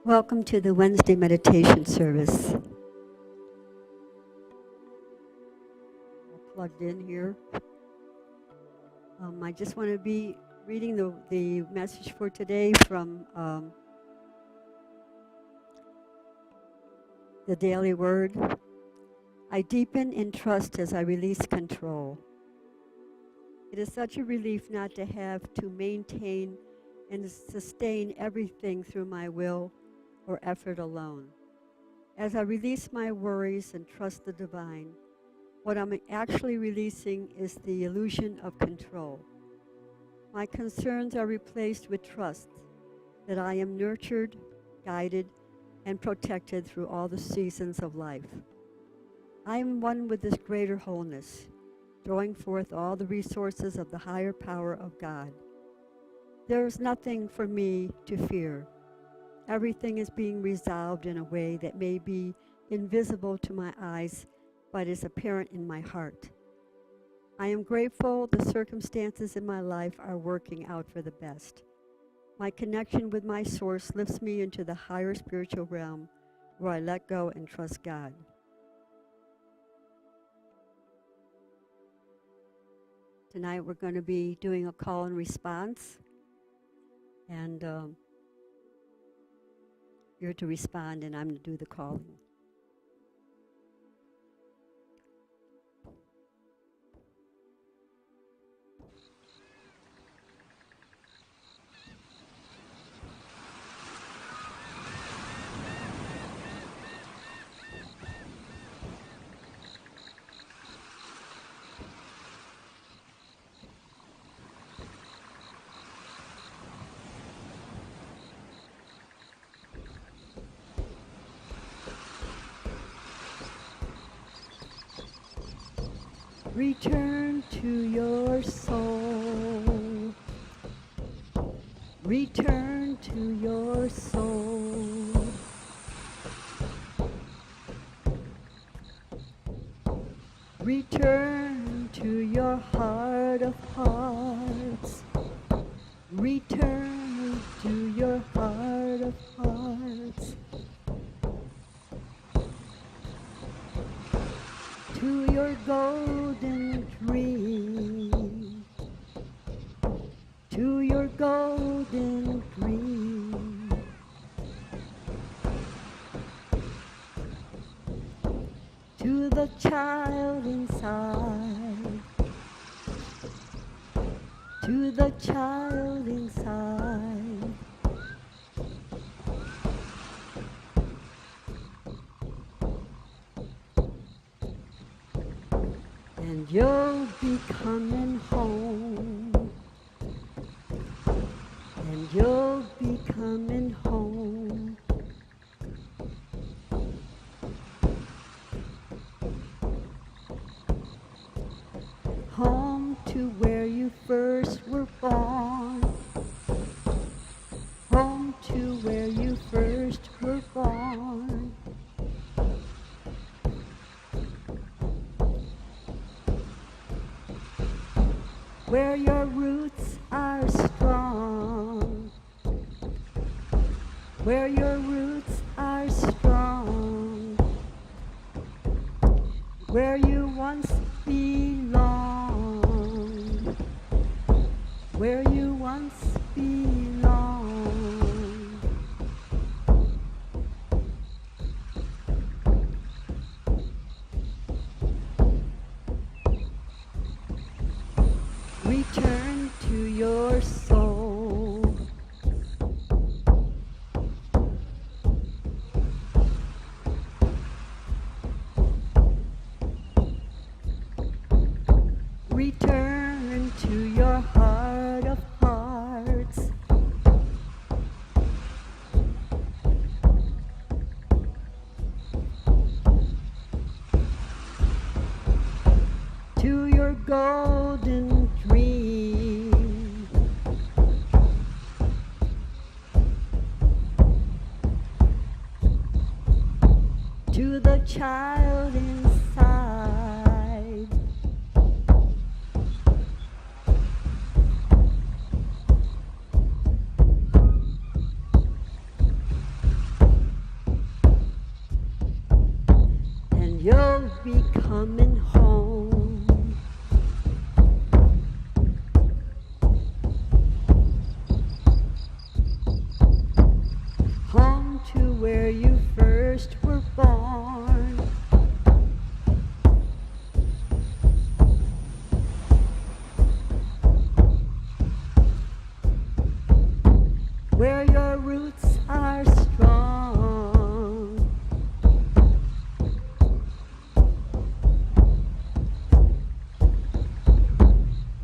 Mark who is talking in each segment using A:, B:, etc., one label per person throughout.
A: Welcome to the Wednesday meditation service. Plugged in here. I just want to be reading the message for today from the Daily Word. I deepen in trust as I release control. It is such a relief not to have to maintain and sustain everything through my will or effort alone. As I release my worries and trust the divine, what I'm actually releasing is the illusion of control. My concerns are replaced with trust that I am nurtured, guided, and protected through all the seasons of life. I am one with this greater wholeness, drawing forth all the resources of the higher power of God. There is nothing for me to fear. Everything is being resolved in a way that may be invisible to my eyes, but is apparent in my heart. I am grateful the circumstances in my life are working out for the best. My connection with my source lifts me into the higher spiritual realm where I let go and trust God. Tonight we're going to be doing a call and response, and you're to respond and I'm to do the calling. Return to your soul. Return to your soul. Return to your heart of hearts. Return to your heart of hearts. To your golden dream, to your golden dream. To the child inside, to the child inside. And you'll be coming home, and you'll be coming home. Home to where you first were born, home to where you first were born. Where your roots are strong, where your roots are strong, where you once belonged, where you once belonged. Return to your soul. Return to your heart of hearts. To your golden dream. To the child inside.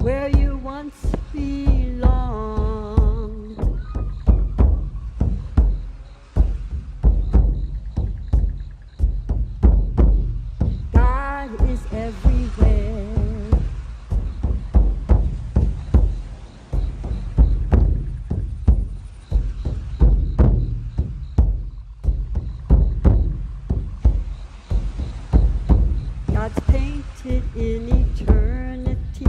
A: where you once belonged. God is everywhere. God's painted in eternity.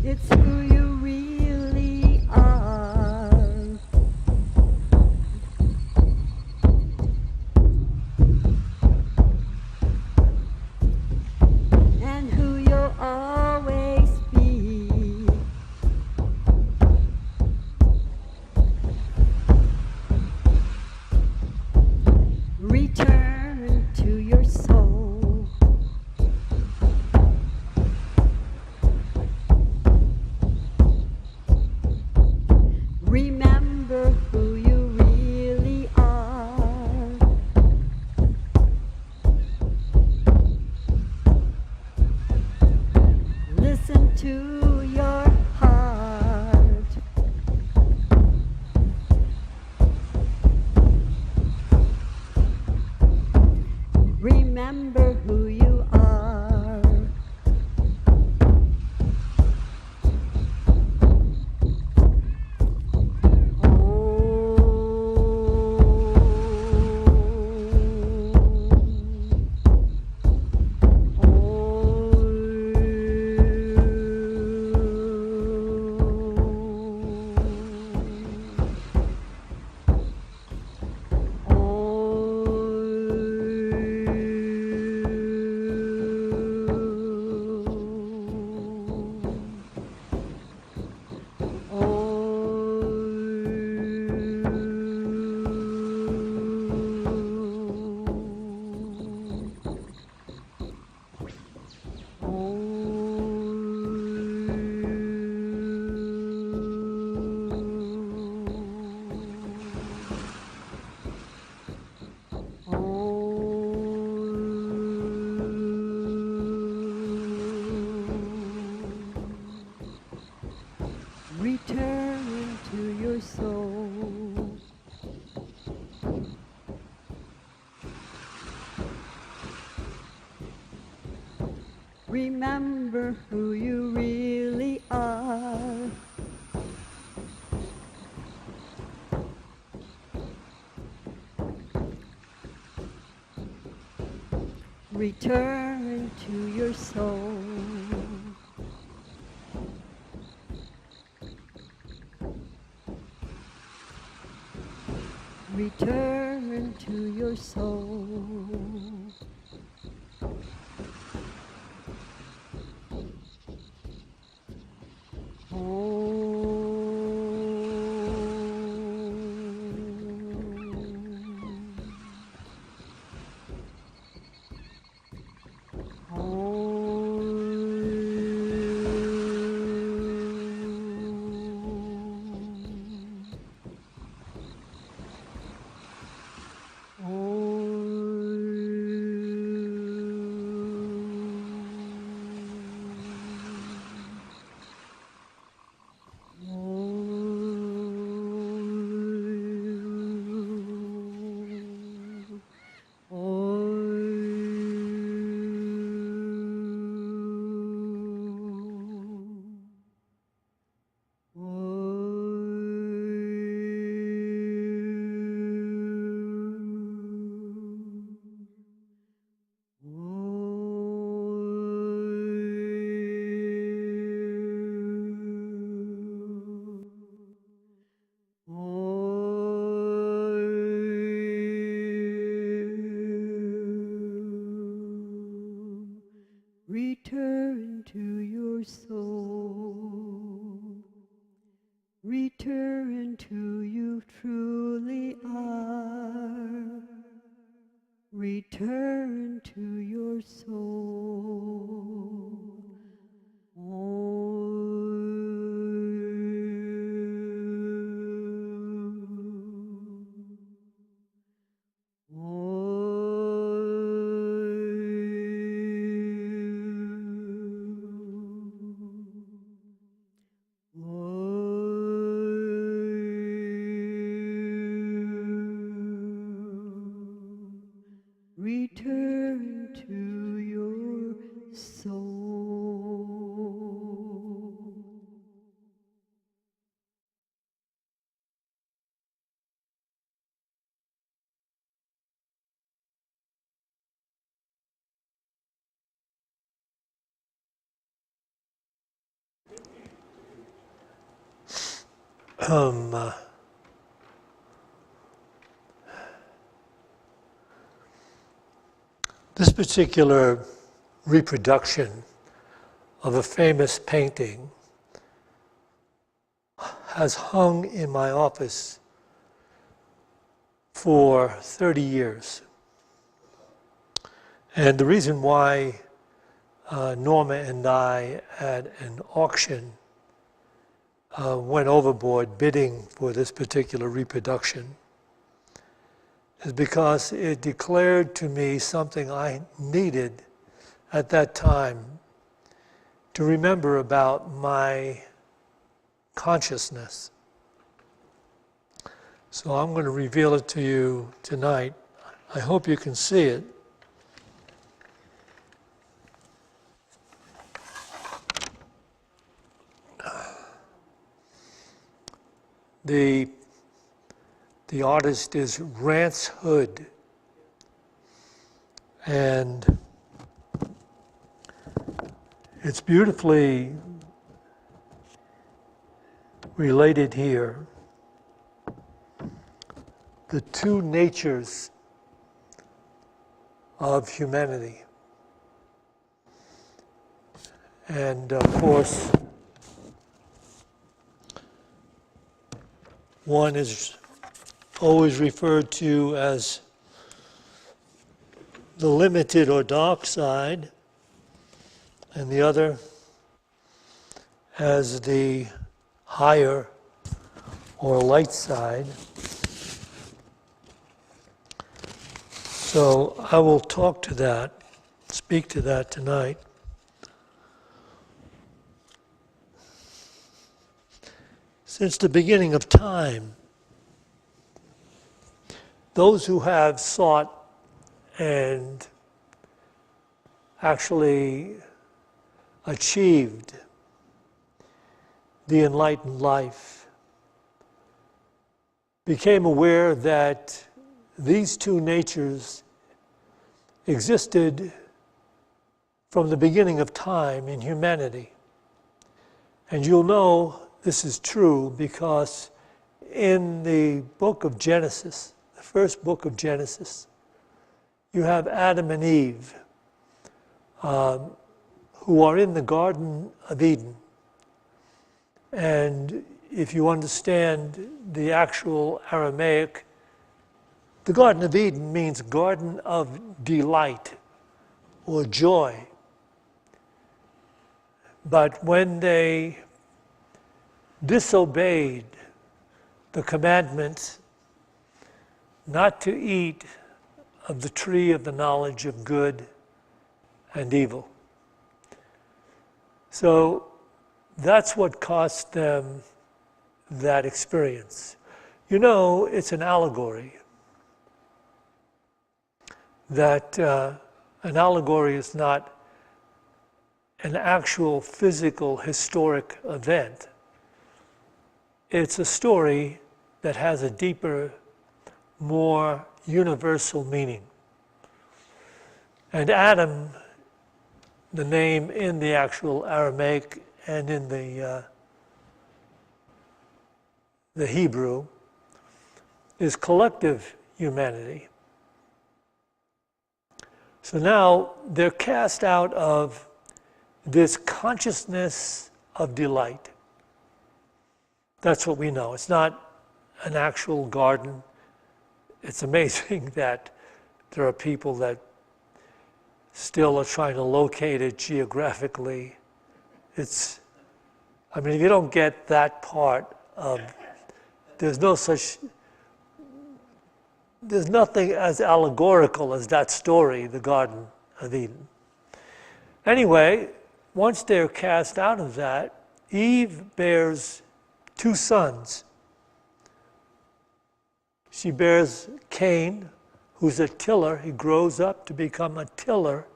A: It's who you really are. And who you'll always be. Return to your soul. Remember who you really are. Listen to your heart. Remember who you are. Return to your soul. Remember who you really are. Return to your soul. Return to your soul. Return to your soul. Return to who you truly are. Return to your soul. Om. return to your soul.
B: This particular reproduction of a famous painting has hung in my office for 30 years. And the reason why Norma and I at an auction went overboard bidding for this particular reproduction is because it declared to me something I needed at that time to remember about my consciousness. So I'm going to reveal it to you tonight. I hope you can see it. The artist is Rance Hood, and it's beautifully related here. The two natures of humanity. And of course, one is always referred to as the limited or dark side, and the other as the higher or light side. So I will talk to that, speak to that tonight. Since the beginning of time, those who have sought and actually achieved the enlightened life became aware that these two natures existed from the beginning of time in humanity. And you'll know this is true because in the book of Genesis, the first book of Genesis, you have Adam and Eve who are in the Garden of Eden. And if you understand the actual Aramaic, the Garden of Eden means garden of delight or joy. But when they disobeyed the commandments not to eat of the tree of the knowledge of good and evil. So that's what cost them that experience. You know, it's an allegory. That an allegory is not an actual physical historic event. It's a story that has a deeper, more universal meaning. And Adam, the name in the actual Aramaic and in the Hebrew, is collective humanity. So now they're cast out of this consciousness of delight. That's what we know. It's not an actual garden. It's amazing that there are people that still are trying to locate it geographically. If you don't get that part of, there's nothing as allegorical as that story, the Garden of Eden. Anyway, once they're cast out of that, Eve bears two sons. She bears Cain, who's a tiller. He grows up to become a tiller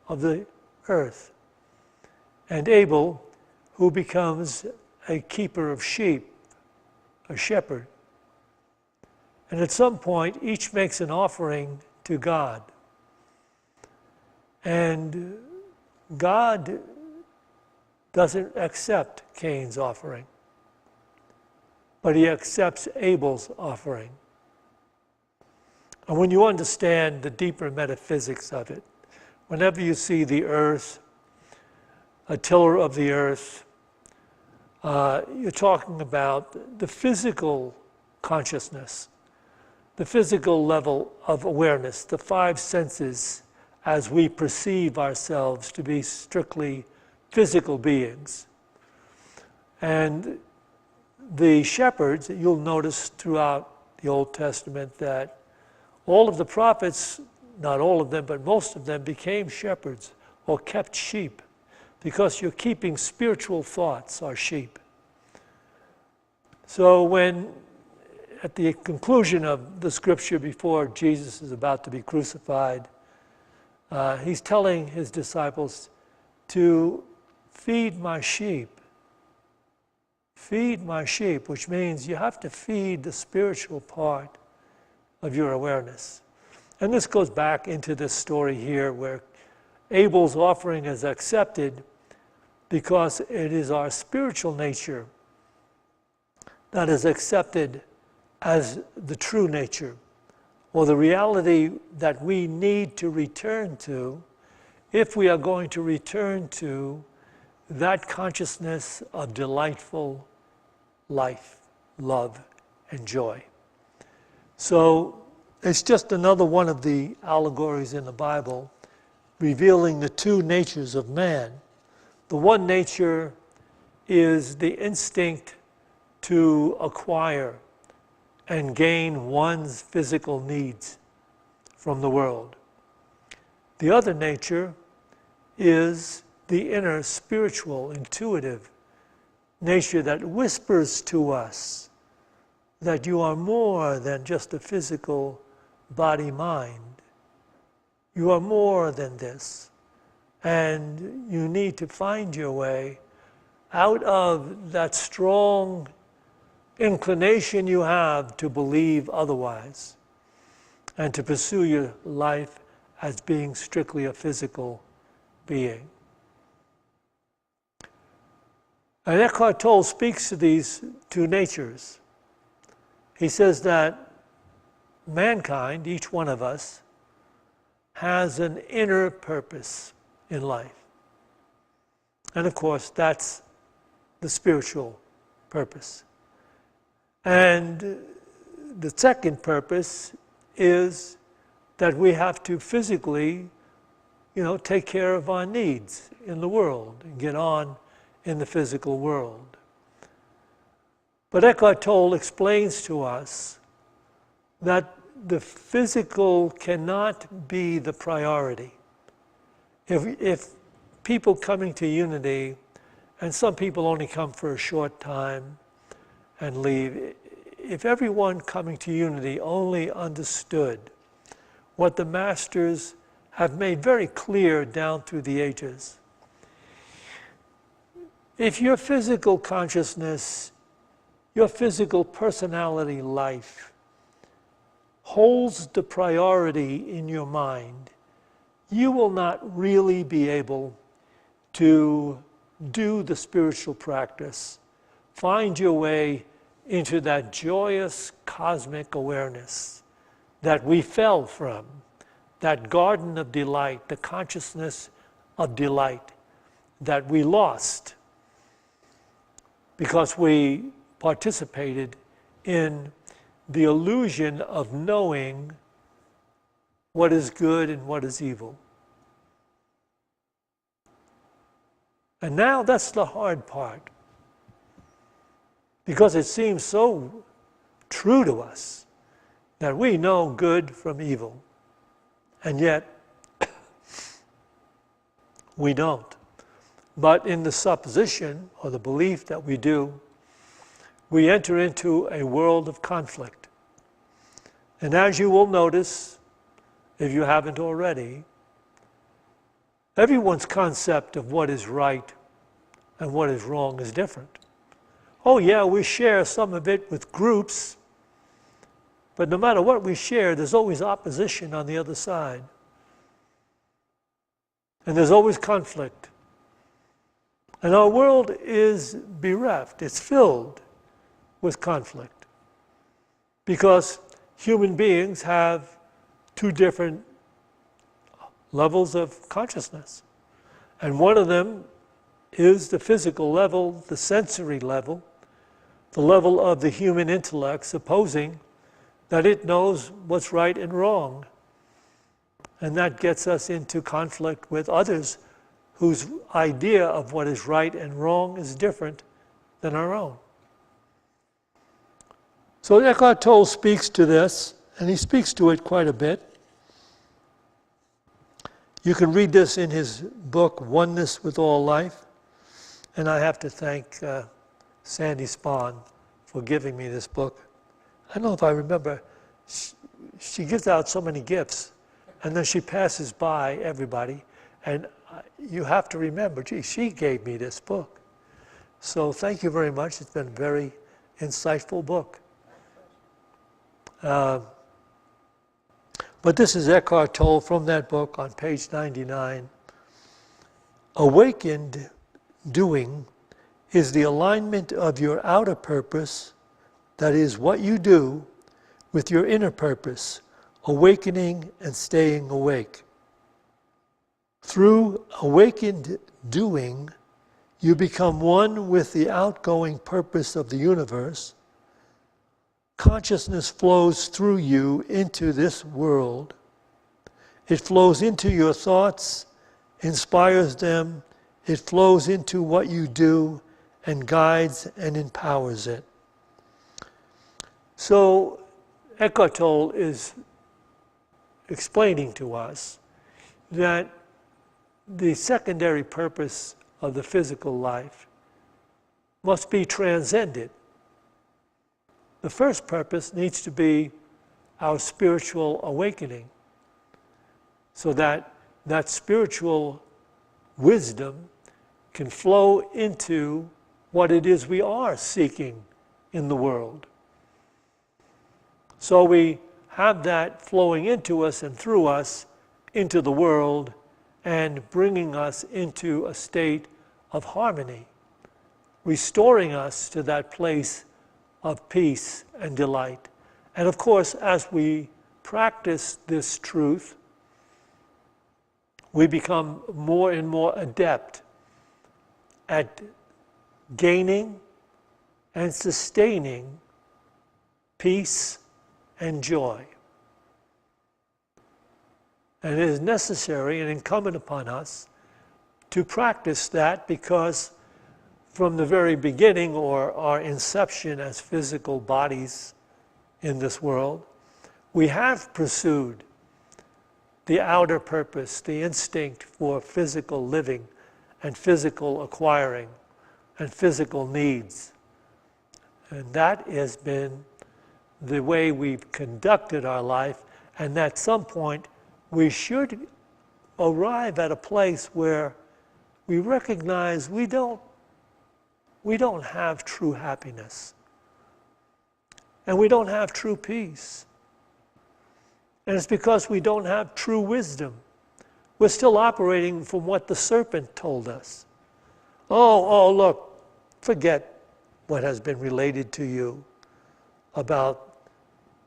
B: of the earth. And Abel, who becomes a keeper of sheep, a shepherd. And at some point, each makes an offering to God. And God doesn't accept Cain's offering, but he accepts Abel's offering. And when you understand the deeper metaphysics of it, whenever you see the earth, a tiller of the earth, you're talking about the physical consciousness, the physical level of awareness, the five senses as we perceive ourselves to be strictly physical beings. And the shepherds, you'll notice throughout the Old Testament that all of the prophets, not all of them, but most of them became shepherds or kept sheep, because you're keeping spiritual thoughts are sheep. So when, at the conclusion of the scripture before Jesus is about to be crucified, he's telling his disciples to feed my sheep. Feed my sheep, which means you have to feed the spiritual part of your awareness. And this goes back into this story here where Abel's offering is accepted because it is our spiritual nature that is accepted as the true nature, or the reality that we need to return to if we are going to return to that consciousness of delightful life, love, and joy. So it's just another one of the allegories in the Bible revealing the two natures of man. The one nature is the instinct to acquire and gain one's physical needs from the world. The other nature is the inner spiritual, intuitive nature that whispers to us that you are more than just a physical body-mind. You are more than this. And you need to find your way out of that strong inclination you have to believe otherwise and to pursue your life as being strictly a physical being. And Eckhart Tolle speaks to these two natures. He says that mankind, each one of us, has an inner purpose in life. And of course, that's the spiritual purpose. And the second purpose is that we have to physically, take care of our needs in the world and get on in the physical world. But Eckhart Tolle explains to us that the physical cannot be the priority. If people coming to Unity, and some people only come for a short time and leave, if everyone coming to Unity only understood what the masters have made very clear down through the ages, if your physical consciousness, your physical personality life holds the priority in your mind, you will not really be able to do the spiritual practice, find your way into that joyous cosmic awareness that we fell from, that garden of delight, the consciousness of delight that we lost because we participated in the illusion of knowing what is good and what is evil. And now that's the hard part, because it seems so true to us that we know good from evil, and yet we don't. But in the supposition or the belief that we do, we enter into a world of conflict. And as you will notice, if you haven't already, everyone's concept of what is right and what is wrong is different. Oh yeah, we share some of it with groups, but no matter what we share, there's always opposition on the other side. And there's always conflict. And our world is bereft, it's filled with conflict. Because human beings have two different levels of consciousness. And one of them is the physical level, the sensory level, the level of the human intellect, supposing that it knows what's right and wrong. And that gets us into conflict with others whose idea of what is right and wrong is different than our own. So Eckhart Tolle speaks to this, and he speaks to it quite a bit. You can read this in his book, Oneness with All Life. And I have to thank Sandy Spahn for giving me this book. I don't know if I remember, she gives out so many gifts, and then she passes by everybody, and you have to remember, gee, she gave me this book. So thank you very much. It's been a very insightful book. But this is Eckhart Tolle from that book on page 99. Awakened doing is the alignment of your outer purpose, that is what you do, with your inner purpose, awakening and staying awake. Through awakened doing, you become one with the outgoing purpose of the universe. Consciousness flows through you into this world. It flows into your thoughts, inspires them. It flows into what you do and guides and empowers it. So Eckhart Tolle is explaining to us that the secondary purpose of the physical life must be transcended. The first purpose needs to be our spiritual awakening, so that that spiritual wisdom can flow into what it is we are seeking in the world. So we have that flowing into us and through us into the world and bringing us into a state of harmony, restoring us to that place of peace and delight. And of course, as we practice this truth, we become more and more adept at gaining and sustaining peace and joy. And it is necessary and incumbent upon us to practice that, because from the very beginning, or our inception as physical bodies in this world, we have pursued the outer purpose, the instinct for physical living and physical acquiring and physical needs. And that has been the way we've conducted our life, and at some point we should arrive at a place where we recognize we don't have true happiness, and we don't have true peace. And it's because we don't have true wisdom. We're still operating from what the serpent told us. Oh, look, forget what has been related to you about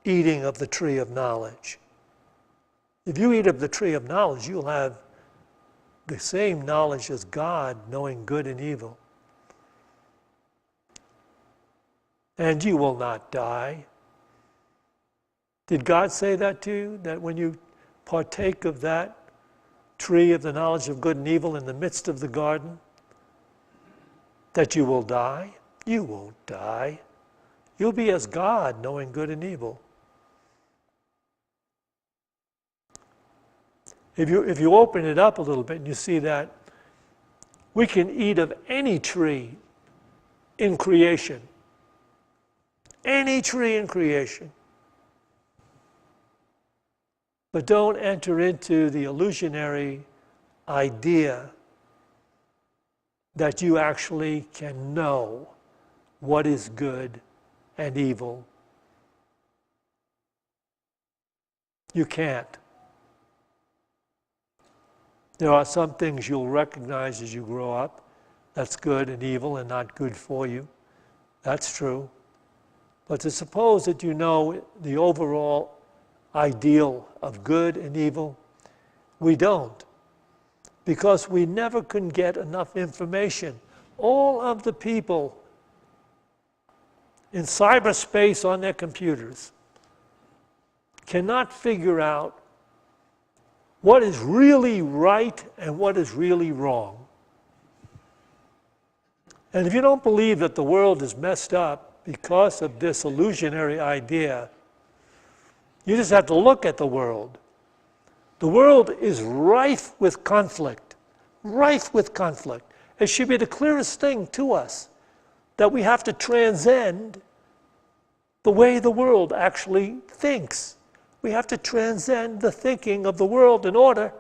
B: eating of the tree of knowledge. If you eat of the tree of knowledge, you'll have the same knowledge as God, knowing good and evil. And you will not die. Did God say that to you? That when you partake of that tree of the knowledge of good and evil in the midst of the garden, that you will die? You won't die. You'll be as God, knowing good and evil. If you open it up a little bit and you see that we can eat of any tree in creation. Any tree in creation. But don't enter into the illusionary idea that you actually can know what is good and evil. You can't. There are some things you'll recognize as you grow up that's good and evil and not good for you. That's true. But to suppose that you know the overall ideal of good and evil, we don't. Because we never can get enough information. All of the people in cyberspace on their computers cannot figure out what is really right and what is really wrong. And if you don't believe that the world is messed up because of this illusionary idea, you just have to look at the world. The world is rife with conflict, rife with conflict. It should be the clearest thing to us that we have to transcend the way the world actually thinks. We have to transcend the thinking of the world in order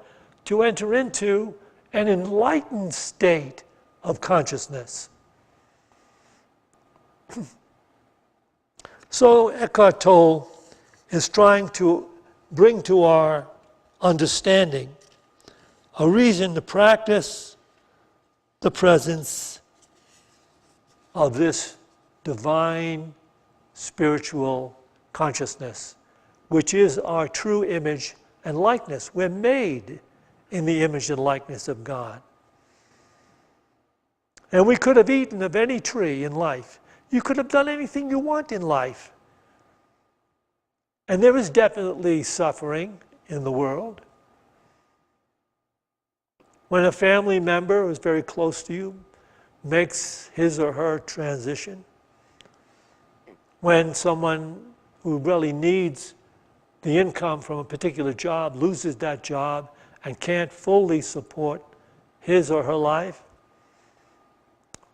B: to enter into an enlightened state of consciousness. So Eckhart Tolle is trying to bring to our understanding a reason to practice the presence of this divine spiritual consciousness, which is our true image and likeness. We're made in the image and likeness of God. And we could have eaten of any tree in life. You could have done anything you want in life. And there is definitely suffering in the world. When a family member who's very close to you makes his or her transition, when someone who really needs the income from a particular job loses that job and can't fully support his or her life,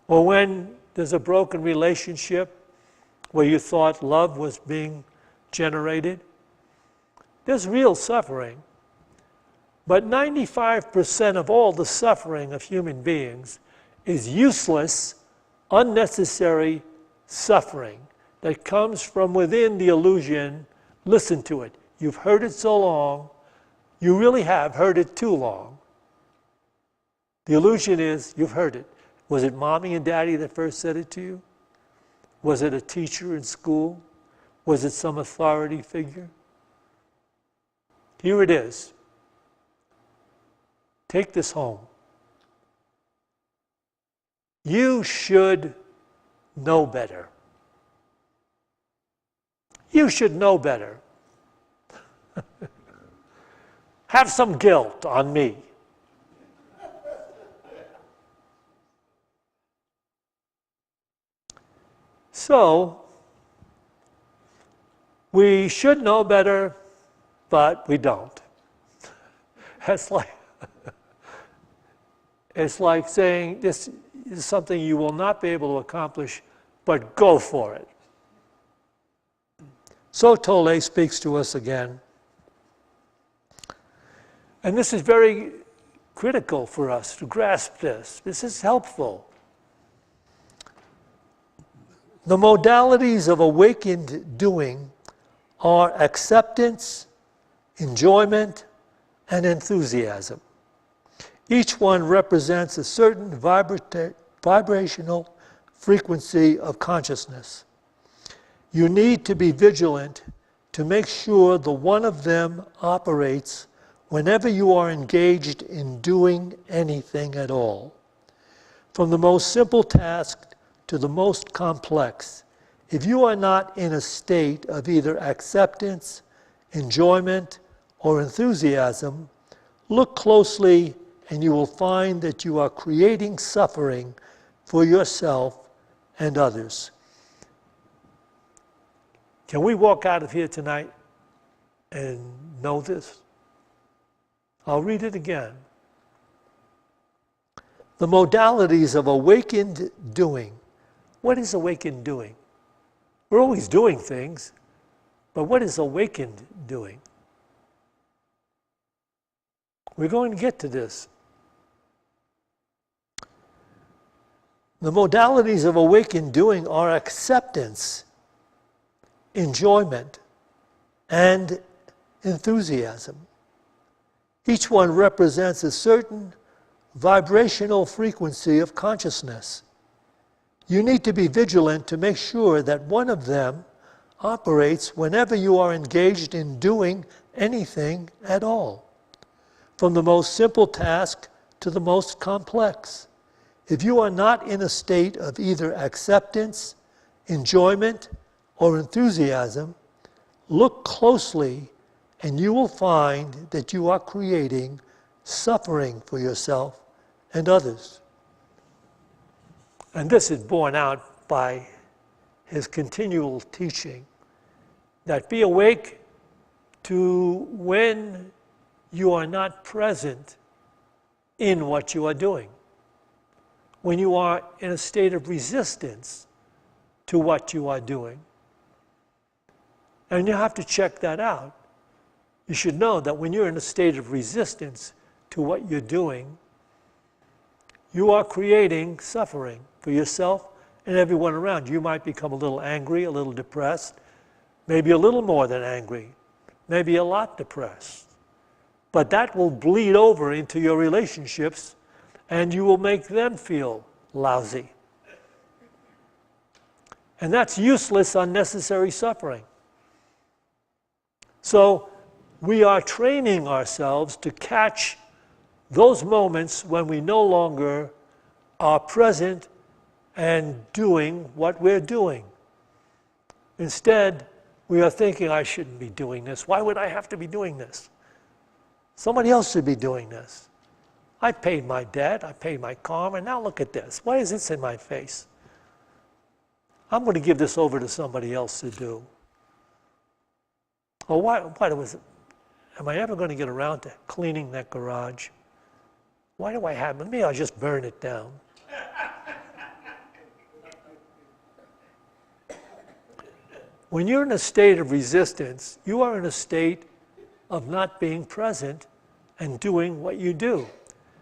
B: or when there's a broken relationship where you thought love was being generated, there's real suffering. But 95% of all the suffering of human beings is useless, unnecessary suffering that comes from within the illusion. Listen to it. You've heard it so long, you really have heard it too long. The illusion is you've heard it. Was it mommy and daddy that first said it to you? Was it a teacher in school? Was it some authority figure? Here it is. Take this home. You should know better. You should know better. Have some guilt on me. So, we should know better, but we don't. It's like saying this is something you will not be able to accomplish, but go for it. So Tolle speaks to us again. And this is very critical for us to grasp this. This is helpful. The modalities of awakened doing are acceptance, enjoyment, and enthusiasm. Each one represents a certain vibrational frequency of consciousness. You need to be vigilant to make sure the one of them operates whenever you are engaged in doing anything at all. From the most simple task to the most complex, if you are not in a state of either acceptance, enjoyment, or enthusiasm, look closely and you will find that you are creating suffering for yourself and others. Can we walk out of here tonight and know this? I'll read it again. The modalities of awakened doing. What is awakened doing? We're always doing things, but what is awakened doing? We're going to get to this. The modalities of awakened doing are acceptance, enjoyment, and enthusiasm. Each one represents a certain vibrational frequency of consciousness. You need to be vigilant to make sure that one of them operates whenever you are engaged in doing anything at all, from the most simple task to the most complex. If you are not in a state of either acceptance, enjoyment, or enthusiasm, look closely and you will find that you are creating suffering for yourself and others. And this is borne out by his continual teaching, that be awake to when you are not present in what you are doing, when you are in a state of resistance to what you are doing. And you have to check that out. You should know that when you're in a state of resistance to what you're doing, you are creating suffering for yourself and everyone around you. You might become a little angry, a little depressed, maybe a little more than angry, maybe a lot depressed. But that will bleed over into your relationships and you will make them feel lousy. And that's useless, unnecessary suffering. So we are training ourselves to catch those moments when we no longer are present and doing what we're doing. Instead, we are thinking, I shouldn't be doing this. Why would I have to be doing this? Somebody else should be doing this. I paid my debt, I paid my karma, and now look at this. Why is this in my face? I'm going to give this over to somebody else to do. Oh, am I ever going to get around to cleaning that garage? Why do I have it? Maybe I'll just burn it down. When you're in a state of resistance, you are in a state of not being present and doing what you do.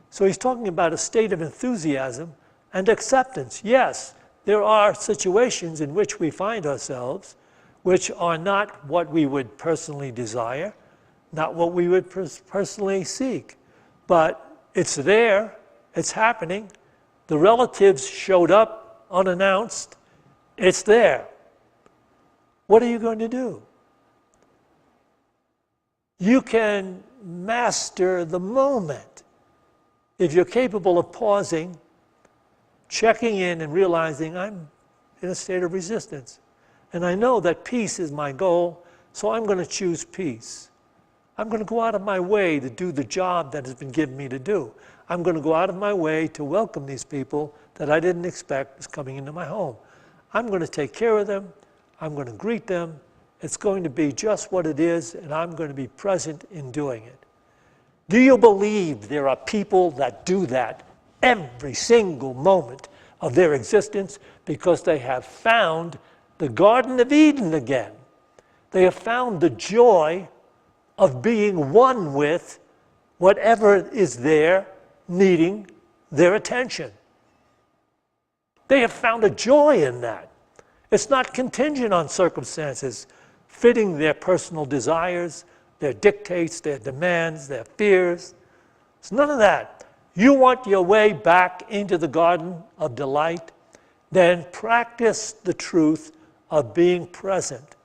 B: So he's talking about a state of enthusiasm and acceptance. Yes, there are situations in which we find ourselves which are not what we would personally desire, not what we would personally seek. But it's there, it's happening. The relatives showed up unannounced. It's there. What are you going to do? You can master the moment if you're capable of pausing, checking in and realizing I'm in a state of resistance. And I know that peace is my goal, so I'm going to choose peace. I'm going to go out of my way to do the job that has been given me to do. I'm going to go out of my way to welcome these people that I didn't expect was coming into my home. I'm going to take care of them. I'm going to greet them. It's going to be just what it is, and I'm going to be present in doing it. Do you believe there are people that do that every single moment of their existence because they have found the Garden of Eden again? They have found the joy of being one with whatever is there needing their attention. They have found a joy in that. It's not contingent on circumstances fitting their personal desires, their dictates, their demands, their fears. It's none of that. You want your way back into the garden of delight, then practice the truth of being present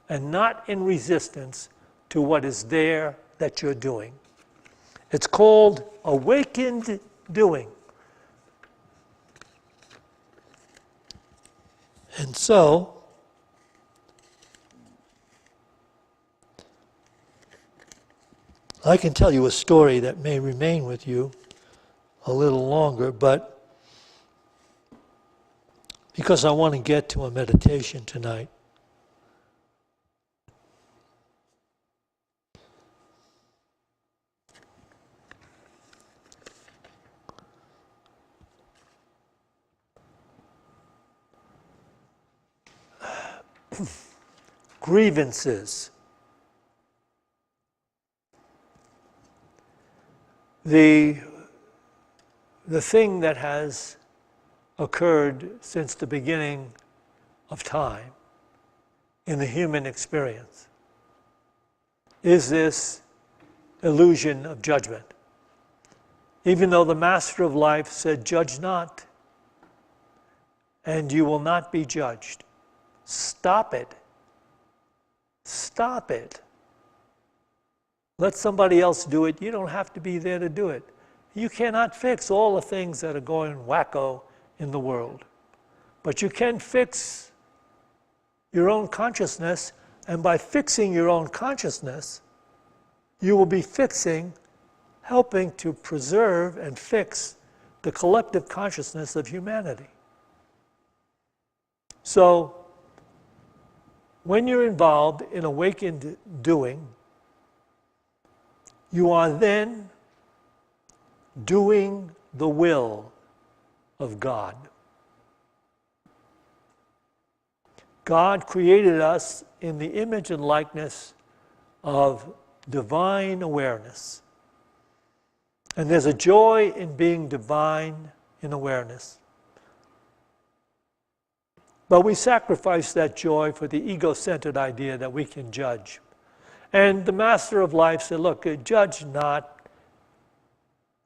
B: and not in resistance to what is there that you're doing. It's called awakened doing. And so, I can tell you a story that may remain with you a little longer, but because I want to get to a meditation tonight. Grievances. The thing that has occurred since the beginning of time in the human experience is this illusion of judgment. Even though the Master of Life said, "Judge not, and you will not be judged." Stop it. Stop it. Let somebody else do it. You don't have to be there to do it. You cannot fix all the things that are going wacko in the world. But you can fix your own consciousness, and by fixing your own consciousness, you will be helping to preserve and fix the collective consciousness of humanity. So, when you're involved in awakened doing, you are then doing the will of God. God created us in the image and likeness of divine awareness. And there's a joy in being divine in awareness. But we sacrifice that joy for the ego-centered idea that we can judge. And the Master of Life said, look, judge not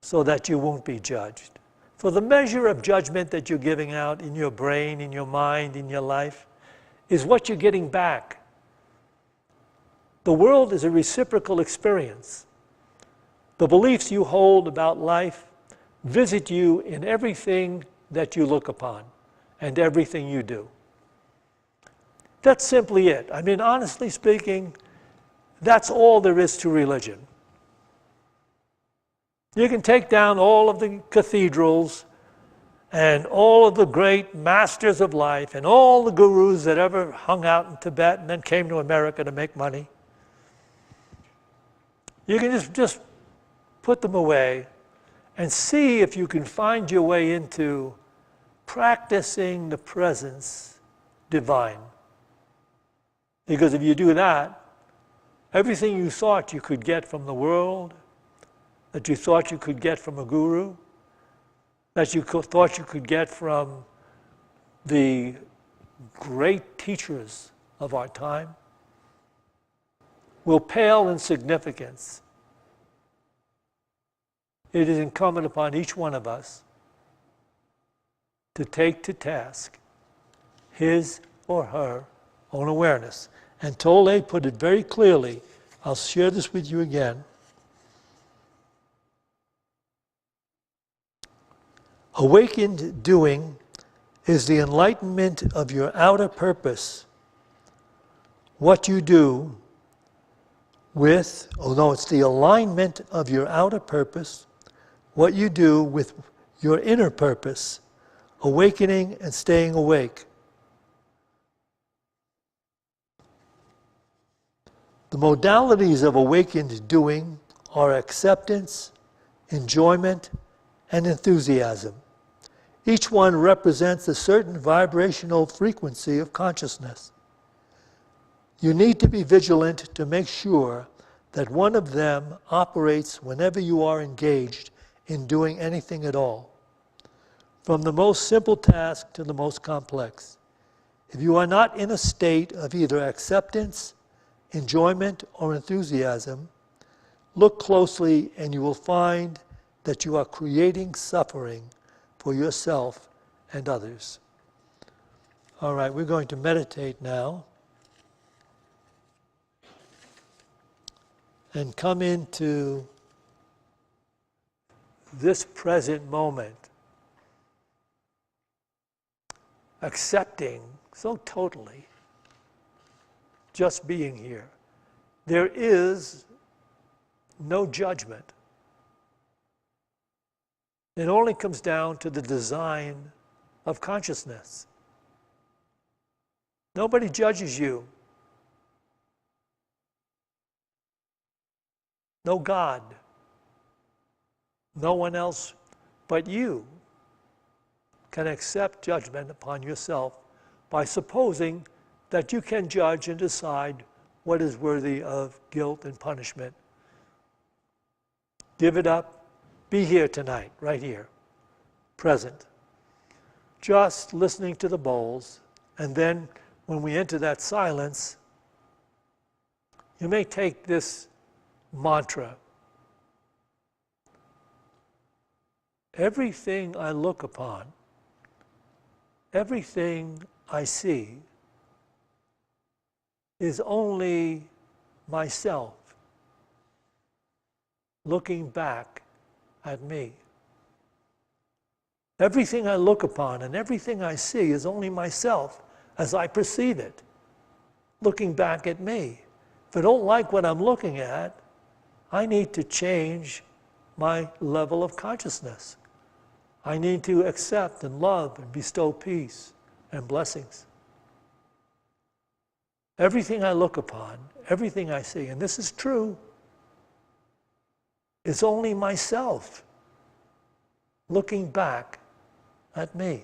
B: so that you won't be judged. For the measure of judgment that you're giving out in your brain, in your mind, in your life, is what you're getting back. The world is a reciprocal experience. The beliefs you hold about life visit you in everything that you look upon and everything you do. That's simply it. I mean, honestly speaking, that's all there is to religion. You can take down all of the cathedrals and all of the great masters of life and all the gurus that ever hung out in Tibet and then came to America to make money. You can just put them away and see if you can find your way into practicing the presence divine. Because if you do that, everything you thought you could get from the world, that you thought you could get from a guru, that you thought you could get from the great teachers of our time, will pale in significance. It is incumbent upon each one of us to take to task his or her own awareness. And Tolle put it very clearly. I'll share this with you again. Awakened doing is the enlightenment of your outer purpose. What you do with, it's the alignment of your outer purpose, what you do with your inner purpose, awakening and staying awake. The modalities of awakened doing are acceptance, enjoyment, and enthusiasm. Each one represents a certain vibrational frequency of consciousness. You need to be vigilant to make sure that one of them operates whenever you are engaged in doing anything at all, from the most simple task to the most complex. If you are not in a state of either acceptance, enjoyment, or enthusiasm, look closely and you will find that you are creating suffering for yourself and others. All right, we're going to meditate now and come into this present moment, accepting so totally just being here. There is no judgment. It only comes down to the design of consciousness. Nobody judges you. No God. No one else but you can accept judgment upon yourself by supposing that you can judge and decide what is worthy of guilt and punishment. Give it up be here tonight, right here, present, just listening to the bowls, and then when we enter that silence, you may take this mantra. Everything I look upon, everything I see is only myself looking back at me. Everything I look upon and everything I see is only myself as I perceive it, looking back at me. If I don't like what I'm looking at, I need to change my level of consciousness. I need to accept and love and bestow peace and blessings. Everything I look upon, everything I see, and this is true, is only myself looking back at me.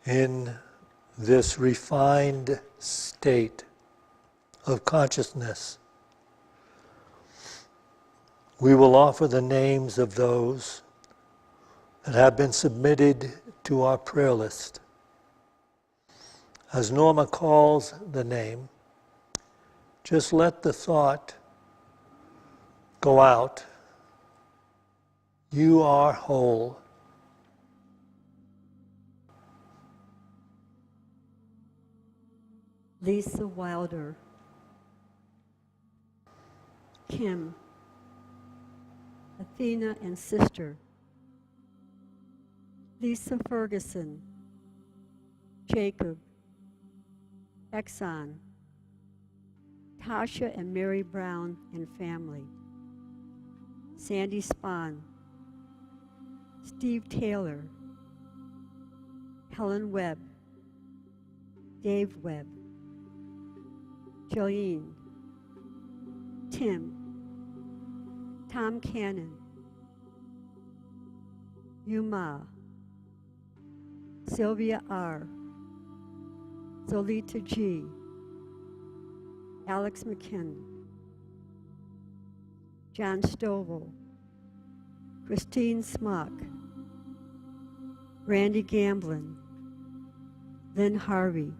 B: in this refined state of consciousness, we will offer the names of those that have been submitted to our prayer list. As Norma calls the name, just let the thought go out. You are whole.
A: Lisa Wilder, Kim, Athena and sister, Lisa Ferguson, Jacob, Exxon, Tasha and Mary Brown and family, Sandy Spahn, Steve Taylor, Helen Webb, Dave Webb, Jolene, Tim, Tom Cannon, Yuma, Sylvia R., Zolita G., Alex McKinn, John Stovall, Christine Smock, Randy Gamblin, Lynn Harvey,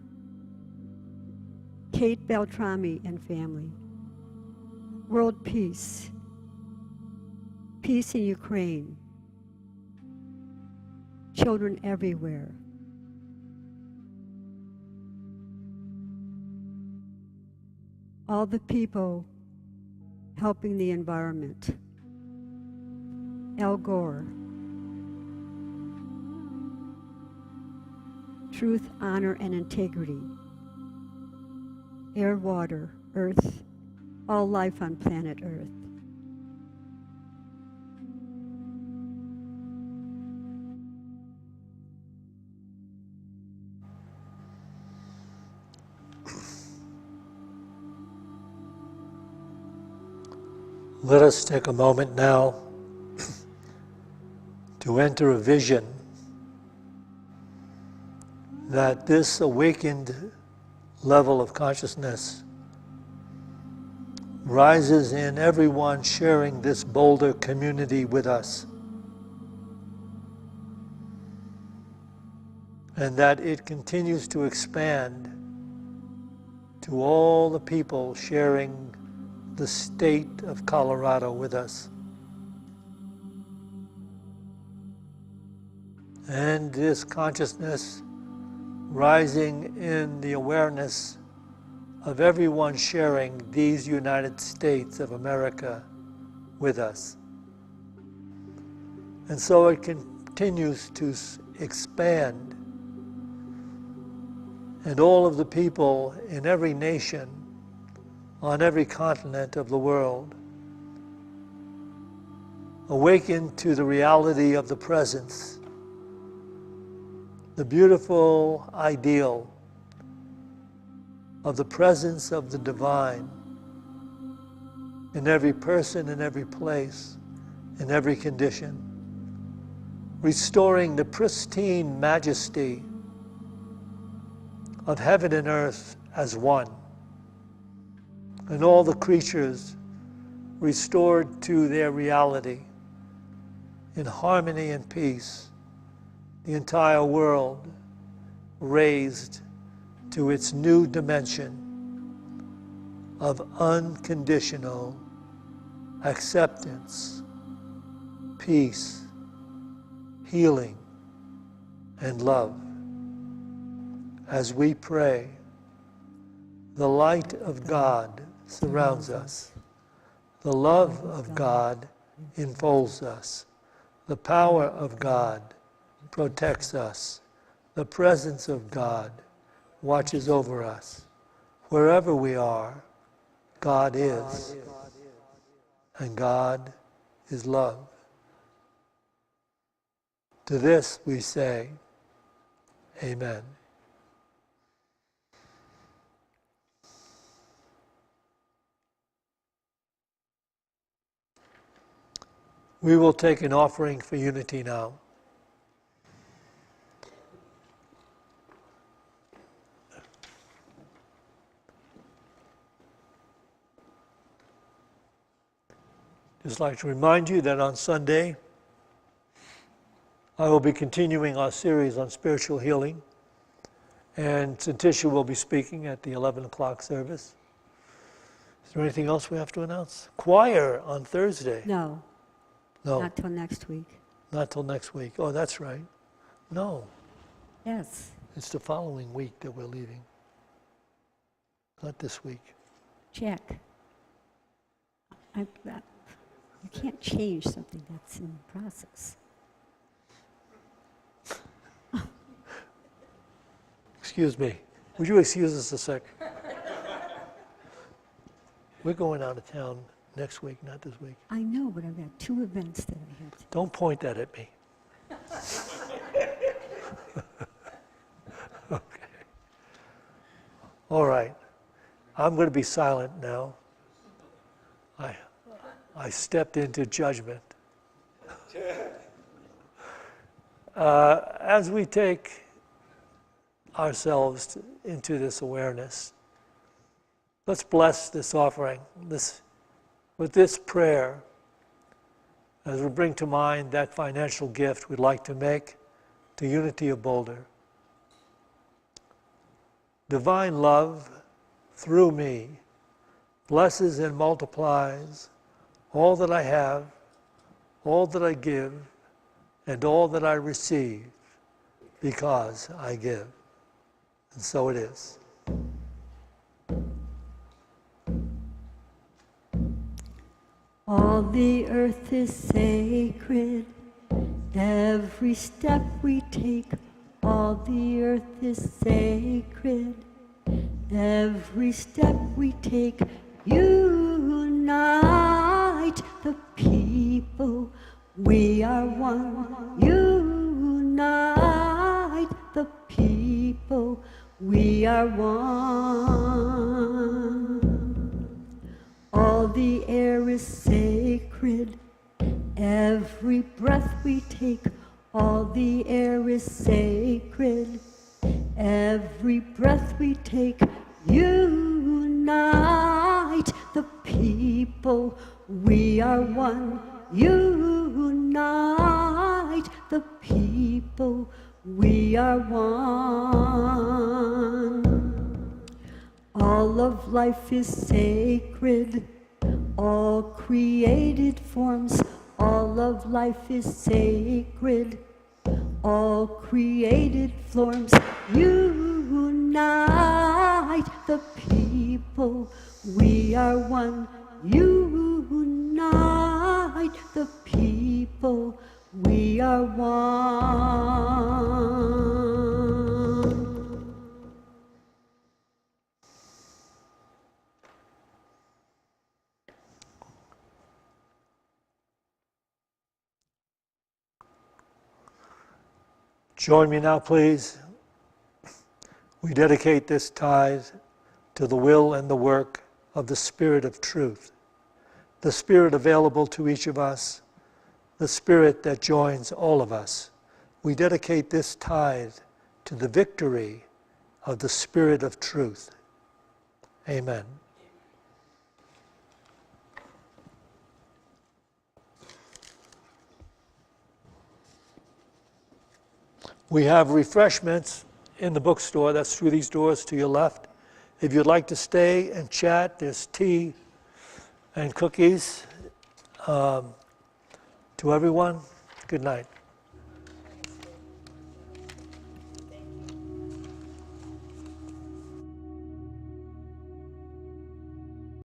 A: Kate Beltrami and family, World Peace, Peace in Ukraine, children everywhere. All the people helping the environment. Al Gore. Truth, honor, and integrity. Air, water, earth, all life on planet Earth.
B: Let us take a moment now to enter a vision that this awakened level of consciousness rises in everyone sharing this Boulder community with us, and that it continues to expand to all the people sharing the state of Colorado with us. And this consciousness rising in the awareness of everyone sharing these United States of America with us. And so it continues to expand, and all of the people in every nation, on every continent of the world, awaken to the reality of the presence, the beautiful ideal of the presence of the divine in every person, in every place, in every condition, restoring the pristine majesty of heaven and earth as one, and all the creatures restored to their reality in harmony and peace, the entire world raised to its new dimension of unconditional acceptance, peace, healing, and love. As we pray, the light of God surrounds us. The love of God enfolds us. The power of God protects us. The presence of God watches over us. Wherever we are, God is. And God is love. To this we say, Amen. We will take an offering for unity now. Just like to remind you that on Sunday, I will be continuing our series on spiritual healing, and Santisha will be speaking at the 11 o'clock service. Is there anything else we have to announce? Choir on Thursday.
A: No,
B: No,
A: not till next week.
B: not till next week. Oh, that's right. No,
A: Yes.
B: it's the following week that we're leaving. Not this week.
A: Check. You can't change something that's in process.
B: Excuse me. Would you excuse us a sec? We're going out of town next week, not this week.
A: I know, but I've got 2 events that I have to.
B: Don't point that at me. Okay. All right. I'm going to be silent now. I stepped into judgment. As we take ourselves into this awareness, let's bless this offering with this prayer as we bring to mind that financial gift we'd like to make to Unity of Boulder. Divine love through me blesses and multiplies all that I have, all that I give, and all that I receive because I give. And so it is.
A: All the earth is sacred, every step we take. All the earth is sacred, every step we take. Unite the people, we are one. Unite the people, we are one. All the air is sacred, every breath we take. All the air is sacred, every breath we take. Unite the people, we are one. Unite the people, we are one. All of life is sacred, all created forms. All of life is sacred, all created forms. Unite the people, we are one. Unite the people, we are one.
B: Join me now, please. We dedicate this tithe to the will and the work of the Spirit of truth, the Spirit available to each of us, the Spirit that joins all of us. We dedicate this tithe to the victory of the Spirit of truth. Amen. We have refreshments in the bookstore. That's through these doors to your left. If you'd like to stay and chat, there's tea and cookies. To everyone, good night.